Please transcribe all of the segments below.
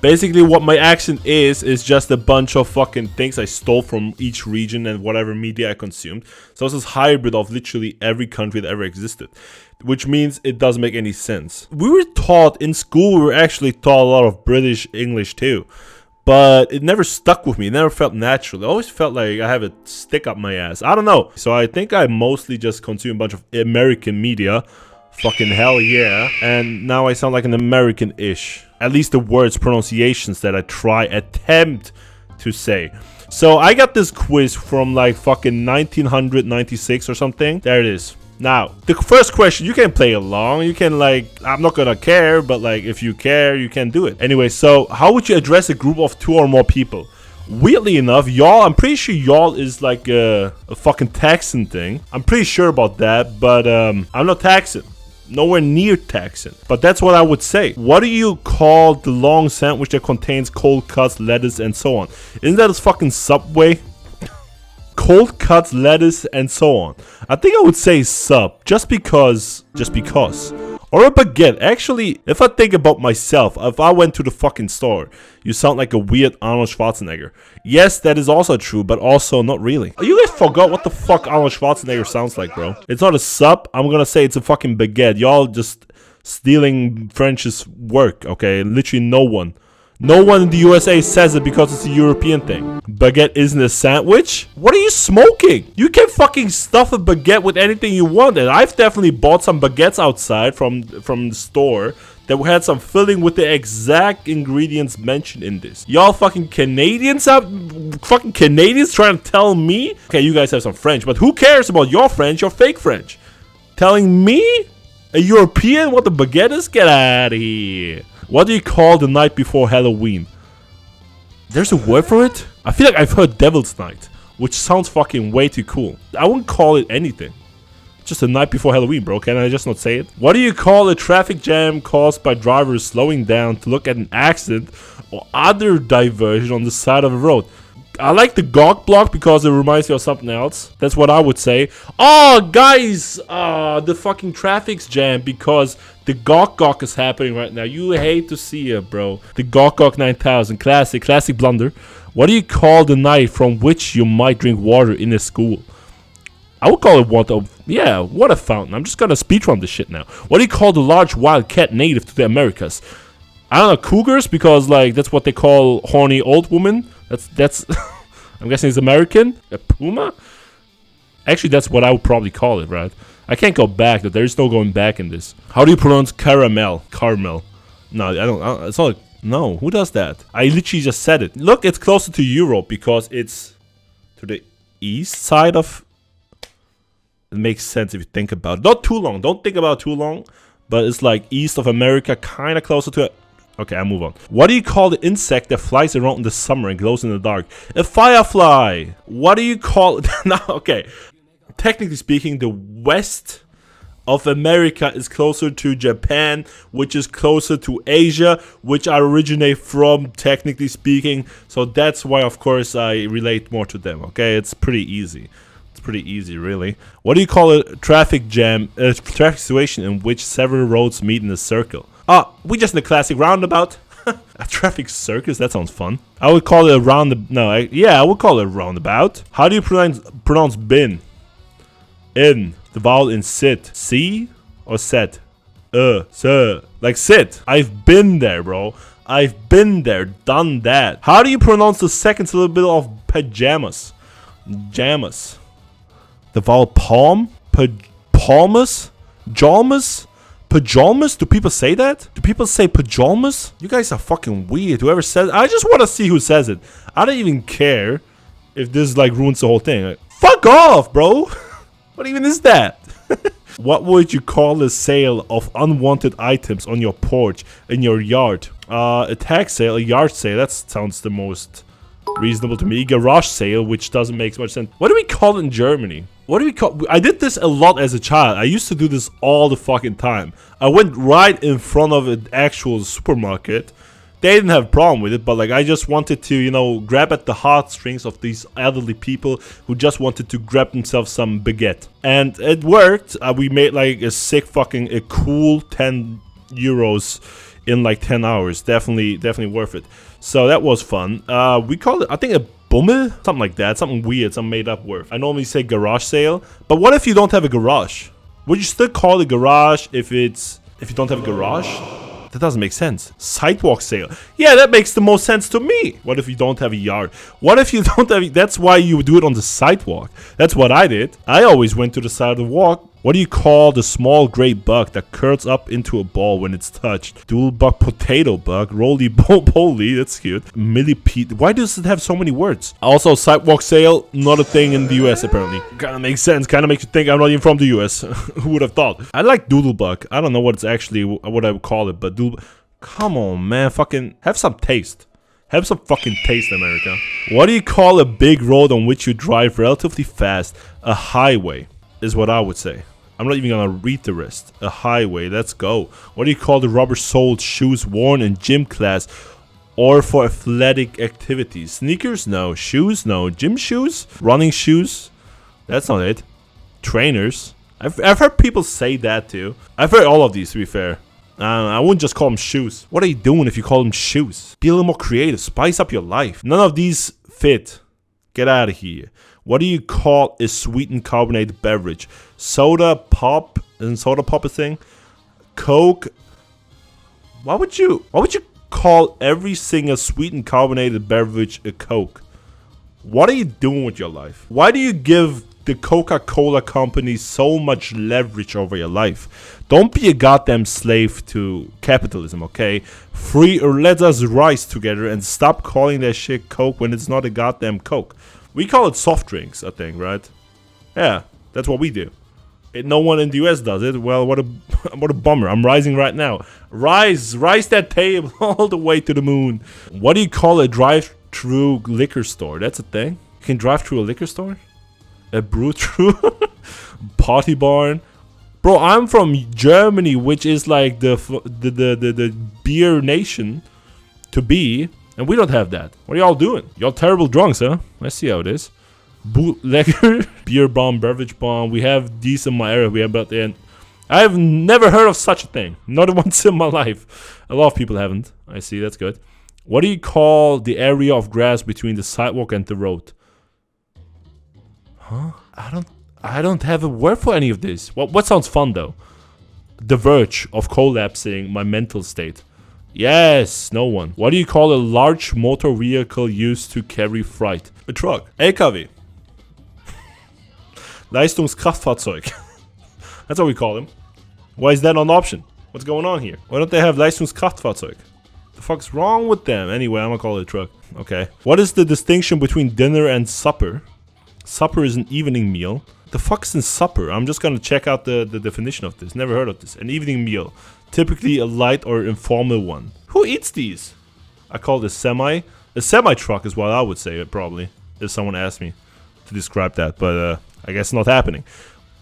Basically, what my accent is just a bunch of fucking things I stole from each region and whatever media I consumed. So it's this hybrid of literally every country that ever existed, which means it doesn't make any sense. We were taught in school, we were actually taught a lot of British English too, but it never stuck with me. It never felt natural. It always felt like I have a stick up my ass. I don't know. So I think I mostly just consume a bunch of American media. Fucking hell yeah. And now I sound like an American-ish. At least the words, pronunciations that I attempt to say. So I got this quiz from like fucking 1996 or something. There it is. Now, the first question, you can play along. You can like, I'm not gonna care, but like if you care, you can do it. Anyway, so how would you address a group of 2 or more people? Weirdly enough, y'all, I'm pretty sure y'all is like a fucking Texan thing. I'm pretty sure about that, but I'm not Texan. Nowhere near Texan. But that's what I would say. What do you call the long sandwich that contains cold cuts, lettuce, and so on? Isn't that a fucking Subway? Cold cuts, lettuce, and so on. I think I would say sub. Just because. Or a baguette. Actually, if I think about myself, if I went to the fucking store, you sound like a weird Arnold Schwarzenegger. Yes, that is also true, but also not really. You guys forgot what the fuck Arnold Schwarzenegger sounds like, bro. It's not a sub. I'm gonna say it's a fucking baguette. Y'all just stealing French's work, okay? Literally no one. No one in the USA says it because it's a European thing. Baguette isn't a sandwich? What are you smoking? You can fucking stuff a baguette with anything you want. And I've definitely bought some baguettes outside from the store that had some filling with the exact ingredients mentioned in this. Y'all fucking Canadians out? Fucking Canadians trying to tell me? Okay, you guys have some French, but who cares about your French, your fake French? Telling me? A European what the baguette is? Get out of here. What do you call the night before Halloween? There's a word for it? I feel like I've heard Devil's Night, which sounds fucking way too cool. I wouldn't call it anything. Just the night before Halloween, bro. Can I just not say it? What do you call a traffic jam caused by drivers slowing down to look at an accident or other diversion on the side of a road? I like the gawk block because it reminds me of something else. That's what I would say. Oh, guys, the fucking traffic's jam because the gawk is happening right now. You hate to see it, bro. The gawk 9000, classic blunder. What do you call the night from which you might drink water in a school? I would call it water fountain. I'm just gonna speedrun this shit now. What do you call the large wild cat native to the Americas? I don't know, cougars, because like that's what they call horny old women. That's I'm guessing it's American. A puma? Actually, that's what I would probably call it, right? I can't go back. There's no going back in this. How do you pronounce caramel? Caramel. No, I don't. It's not. No, who does that? I literally just said it. Look, it's closer to Europe because it's to the east side of. It makes sense if you think about it. Not too long. Don't think about it too long. But it's like east of America, kind of closer to it. Okay, I'll move on. What do you call the insect that flies around in the summer and glows in the dark? A firefly. What do you call it? No, okay. Technically speaking, the west of America is closer to Japan, which is closer to Asia, which I originate from, technically speaking. So that's why, of course, I relate more to them, okay? It's pretty easy. It's pretty easy, really. What do you call a traffic jam, a traffic situation in which several roads meet in a circle? We just in a classic roundabout. A traffic circus? That sounds fun. I would call it a I would call it a roundabout. How do you pronounce bin? In. The vowel in sit. C or set? Sir. Like sit. I've been there, bro. I've been there. Done that. How do you pronounce the second syllable of pajamas? Jamas. The vowel palm? Palmas? Jalmas? Pajamas? Do people say that? Do people say pajamas? You guys are fucking weird. Whoever says it, I just want to see who says it. I don't even care if this like ruins the whole thing. Like, fuck off, bro. What even is that? What would you call a sale of unwanted items on your porch in your yard? A tag sale, a yard sale. That sounds the most reasonable to me. Garage sale, which doesn't make much sense. What do we call it in Germany? What do we call? I did this a lot as a child. I used to do this all the fucking time. I went right in front of an actual supermarket. They didn't have a problem with it, but like I just wanted to, you know, grab at the heartstrings of these elderly people who just wanted to grab themselves some baguette. And it worked. We made like a sick fucking, a cool 10 euros in like 10 hours. Definitely worth it. So that was fun. We called it, I think, a bummel, something like that, something weird, some made up word. I normally say garage sale, but what if you don't have a garage? Would you still call it garage if you don't have a garage? That doesn't make sense. Sidewalk sale. Yeah, that makes the most sense to me. What if you don't have a yard? What if you don't have... That's why you would do it on the sidewalk. That's what I did. I always went to the side of the walk. What do you call the small gray bug that curls up into a ball when it's touched? Dual bug, potato bug, roly-poly. That's cute. Millipede. Why does it have so many words? Also, sidewalk sale, not a thing in the US apparently. Kinda makes sense. Kinda makes you think I'm not even from the US. Who would have thought? I like doodlebug. I don't know what I would call it, but doodle... Come on, man. Fucking have some taste. Have some fucking taste, America. What do you call a big road on which you drive relatively fast? A highway is what I would say. I'm not even gonna read the rest. A highway, let's go. What do you call the rubber-soled shoes worn in gym class or for athletic activities? Sneakers? No. Shoes? No. Gym shoes? Running shoes? That's not it. Trainers? I've heard people say that too. I've heard all of these, to be fair. I wouldn't just call them shoes. What are you doing if you call them shoes? Be a little more creative. Spice up your life. None of these fit. Get out of here. What do you call a sweetened carbonated beverage? Soda pop? Isn't soda pop a thing? Coke? Why would you call every single sweetened carbonated beverage a Coke? What are you doing with your life? Why do you give the Coca-Cola company so much leverage over your life? Don't be a goddamn slave to capitalism, okay? Free or let us rise together and stop calling that shit Coke when it's not a goddamn Coke. We call it soft drinks, I think, right? Yeah, that's what we do. No one in the US does it. Well, what a bummer. I'm rising right now. Rise that table all the way to the moon. What do you call a drive-through liquor store? That's a thing? You can drive through a liquor store? A brew-through? Party barn? Bro, I'm from Germany, which is like the beer nation to be. And we don't have that. What are y'all doing? Y'all terrible drunks, huh? Let's see how it is. Bootlegger, beer bomb, beverage bomb. We have these in my area. We have about the end. I've never heard of such a thing. Not once in my life. A lot of people haven't. I see. That's good. What do you call the area of grass between the sidewalk and the road? Huh? I don't have a word for any of this. What sounds fun though? The verge of collapsing my mental state. Yes, no one. What do you call a large motor vehicle used to carry freight? A truck. LKW. Leistungskraftfahrzeug. That's what we call them. Why is that not an option? What's going on here? Why don't they have Leistungskraftfahrzeug? The fuck's wrong with them? Anyway, I'm gonna call it a truck. Okay. What is the distinction between dinner and supper? Supper is an evening meal. The fuck's in supper? I'm just gonna check out the definition of this. Never heard of this. An evening meal. Typically a light or informal one. Who eats these? I call it a semi. A semi-truck is what I would say, probably. If someone asked me to describe that. But I guess not happening.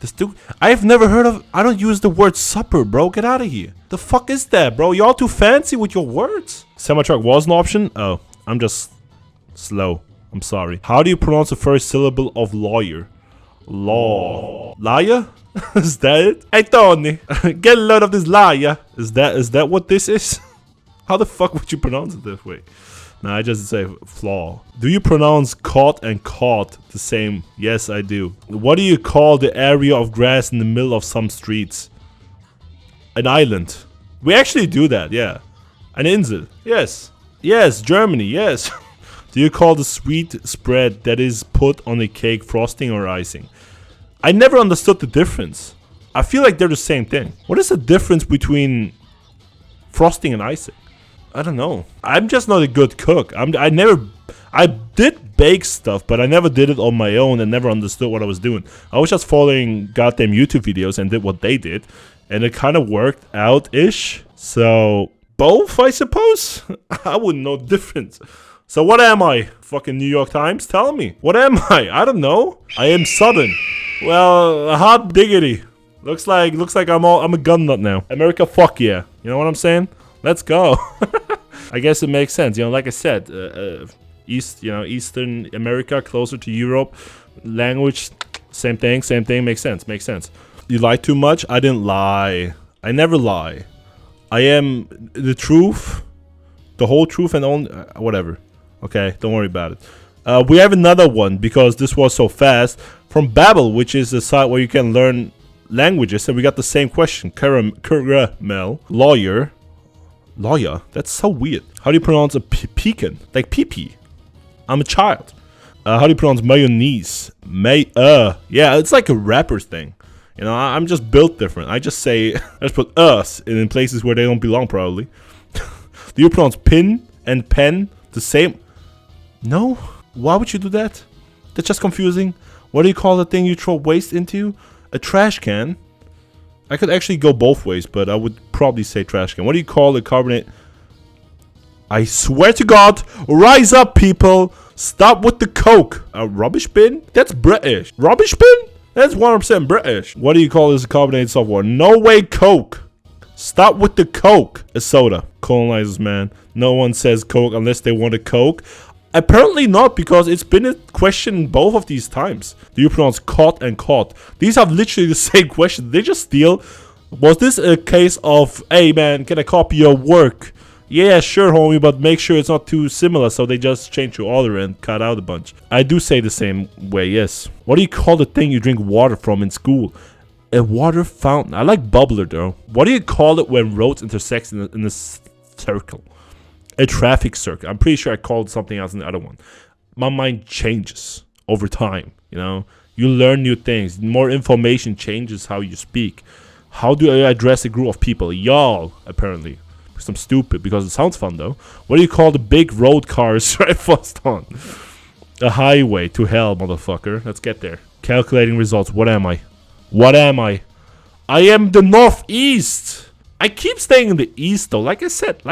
This dude, I've never heard of... I don't use the word supper, bro. Get out of here. The fuck is that, bro? Y'all too fancy with your words. Semi-truck was an option? Oh, I'm just slow. I'm sorry. How do you pronounce the first syllable of lawyer? Law. Liar? Is that it? Hey Tony, get a load of this liar. Is that what this is? How the fuck would you pronounce it this way? Nah, I just say flaw. Do you pronounce caught and caught the same? Yes, I do. What do you call the area of grass in the middle of some streets? An island. We actually do that, yeah. An Insel. Yes. Yes, Germany, yes. Do you call the sweet spread that is put on a cake frosting or icing? I never understood the difference. I feel like they're the same thing. What is the difference between frosting and icing? I don't know. I'm just not a good cook. I did bake stuff, but I never did it on my own and never understood what I was doing. I was just following goddamn YouTube videos and did what they did. And it kind of worked out-ish. So, both, I suppose? I wouldn't know the difference. So what am I? Fucking New York Times? Tell me. What am I? I don't know. I am Southern. Well, hot diggity. Looks like I'm a gun nut now. America, fuck yeah. You know what I'm saying? Let's go. I guess it makes sense. You know, like I said, Eastern America, closer to Europe. Language, same thing. Makes sense. You lie too much? I didn't lie. I never lie. I am the truth, the whole truth, and only whatever. Okay, don't worry about it. We have another one because this was so fast from Babbel, which is a site where you can learn languages, and we got the same question. Caramel, lawyer. That's so weird. How do you pronounce a pecan? Like pee-pee. I'm a child. How do you pronounce mayonnaise? Yeah, it's like a rapper thing. You know, I'm just built different. I just say, I just put us in places where they don't belong, probably. Do you pronounce pin and pen the same? No? Why would you do that? That's just confusing. What do you call the thing you throw waste into? A trash can? I could actually go both ways, but I would probably say trash can. What do you call a carbonate? I swear to God, rise up, people. Stop with the Coke. A rubbish bin? That's British. Rubbish bin? That's 100% British. What do you call this carbonated soft water? No way, Coke. Stop with the Coke. A soda. Colonizers, man. No one says Coke unless they want a Coke. Apparently not, because it's been a question both of these times. Do you pronounce caught and caught? These are literally the same question. They just steal. Was this a case of, hey man, can I copy your work? Yeah, sure, homie, but make sure it's not too similar. So they just change your order and cut out a bunch. I do say the same way, yes. What do you call the thing you drink water from in school? A water fountain. I like bubbler, though. What do you call it when roads intersect in a circle? A traffic circle. I'm pretty sure I called something else in the other one. My mind changes over time, you know. You learn new things. More information changes how you speak. How do I address a group of people? Y'all, apparently. Because I'm stupid, because it sounds fun, though. What do you call the big road cars drive fast on? A highway to hell, motherfucker. Let's get there. Calculating results. What am I? What am I? I am the Northeast. I keep staying in the East, though. Like I said,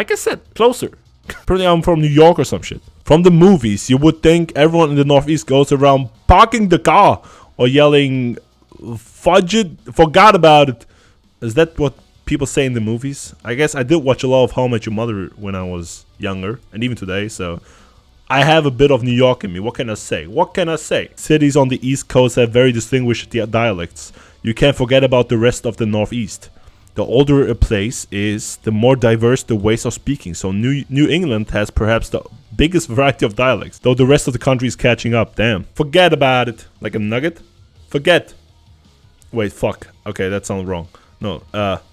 closer. Apparently I'm from New York or some shit. From the movies, you would think everyone in the Northeast goes around parking the car or yelling, fudge it, forgot about it. Is that what people say in the movies? I guess I did watch a lot of How I Met Your Mother when I was younger, and even today, so I have a bit of New York in me. What can I say? What can I say? Cities on the East Coast have very distinguished dialects. You can't forget about the rest of the Northeast. The older a place is, the more diverse the ways of speaking. So New England has perhaps the biggest variety of dialects, though the rest of the country is catching up. Damn. Forget about it. Like a nugget? Forget. Wait, fuck. Okay, that sounds wrong. No.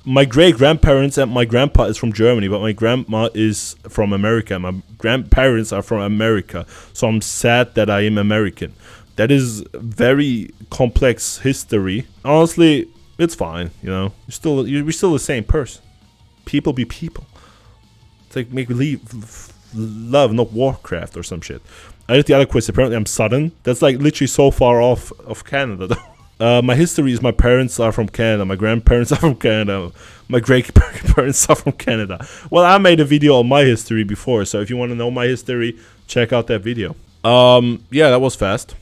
My great-grandparents and my grandpa is from Germany, but my grandma is from America. My grandparents are from America, so I'm sad that I am American. That is very complex history. Honestly, it's fine, you know. We're still the same person. People be people. It's like make believe love, not Warcraft or some shit. I did the other quiz. Apparently, I'm Southern. That's like literally so far off of Canada, though. My history is my parents are from Canada. My grandparents are from Canada. My great-parents are from Canada. Well, I made a video on my history before, so if you want to know my history, check out that video. Yeah, that was fast.